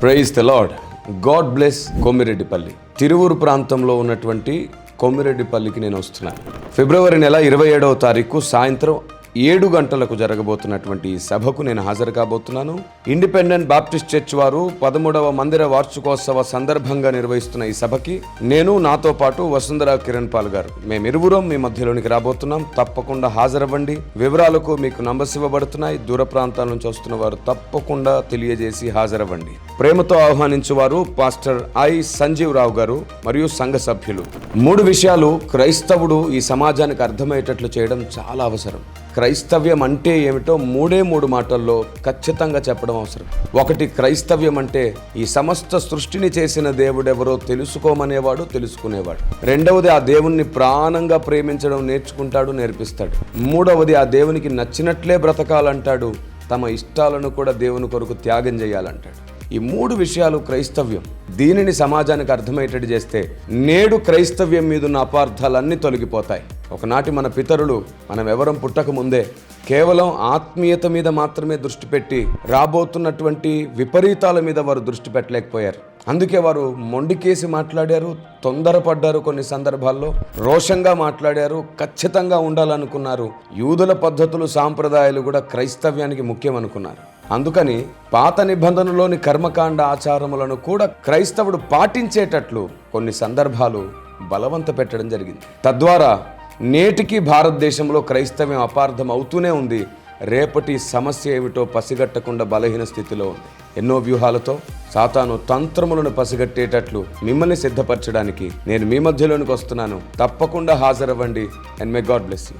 Praise the Lord. God bless Kommireddipalli. Tiruvuru ప్రాంతంలో ఉన్నటువంటి కొమ్మిరెడ్డిపల్లికి నేను వస్తున్నాను. ఫిబ్రవరి నెల 27వ తారీఖు సాయంత్రం 7 గంటలకు జరగబోతున్నటువంటి ఈ సభకు నేను హాజరు కాబోతున్నాను. ఇండిపెండెంట్ బాప్టిస్ట్ చర్చ్ వారు 13వ మందిర వార్షికోత్సవ సందర్భంగా నిర్వహిస్తున్న ఈ సభకి నేను, నాతో పాటు వసుంధర కిరణ్ పాల్ గారు, మేమిరువురం మీ మధ్యలోనికి రాబోతున్నాం. తప్పకుండా హాజరవ్వండి. వివరాలకు మీకు నంబర్స్ ఇవ్వబడుతున్నాయి. దూర ప్రాంతాల నుంచి వస్తున్న వారు తప్పకుండా తెలియజేసి హాజరవ్వండి. ప్రేమతో ఆహ్వానించువారు పాస్టర్ ఐ సంజీవ్ రావు గారు మరియు సంఘ సభ్యులు. 3 విషయాలు క్రైస్తవుడు ఈ సమాజానికి అర్థమయ్యేటట్లు చేయడం చాలా అవసరం. క్రైస్తవ్యం అంటే ఏమిటో 3 మాటల్లో ఖచ్చితంగా చెప్పడం అవసరం. 1, క్రైస్తవ్యం అంటే ఈ సమస్త సృష్టిని చేసిన దేవుడెవరో తెలుసుకోమనేవాడు, తెలుసుకునేవాడు. 2వది, ఆ దేవుణ్ణి ప్రాణంగా ప్రేమించడం నేర్చుకుంటాడు, నేర్పిస్తాడు. 3వది, ఆ దేవునికి నచ్చినట్లే బ్రతకాలంటాడు. తమ ఇష్టాలను కూడా దేవుని కొరకు త్యాగం చేయాలంటాడు. ఈ 3 విషయాలు క్రైస్తవ్యం. దీనిని సమాజానికి అర్థమయ్యేటట్టు చేస్తే నేడు క్రైస్తవ్యం మీదున్న అపార్థాలన్నీ తొలగిపోతాయి. ఒకనాటి మన పితరులు మనం ఎవరం పుట్టక ముందే కేవలం ఆత్మీయత మీద మాత్రమే దృష్టి పెట్టి రాబోతున్నటువంటి విపరీతాల మీద వారు దృష్టి పెట్టలేకపోయారు. అందుకే వారు మొండికేసి మాట్లాడారు, తొందరపడ్డారు, కొన్ని సందర్భాల్లో రోషంగా మాట్లాడారు, ఖచ్చితంగా ఉండాలనుకున్నారు. యూదుల పద్ధతులు, సాంప్రదాయాలు కూడా క్రైస్తవ్యానికి ముఖ్యం అనుకున్నారు. అందుకని పాత నిబంధనలోని కర్మకాండ ఆచారములను కూడా క్రైస్తవుడు పాటించేటట్లు కొన్ని సందర్భాలు బలవంత పెట్టడం జరిగింది. తద్వారా నేటికి భారతదేశంలో క్రైస్తవ్యం అపార్థం అవుతూనే ఉంది. రేపటి సమస్య ఏమిటో పసిగట్టకుండా బలహీన స్థితిలో ఉంది. ఎన్నో వ్యూహాలతో సాతాను తంత్రములను పసిగట్టేటట్లు మిమ్మల్ని సిద్ధపరచడానికి నేను మీ మధ్యలోనికి వస్తున్నాను. తప్పకుండా హాజరవ్వండి. And may God bless you.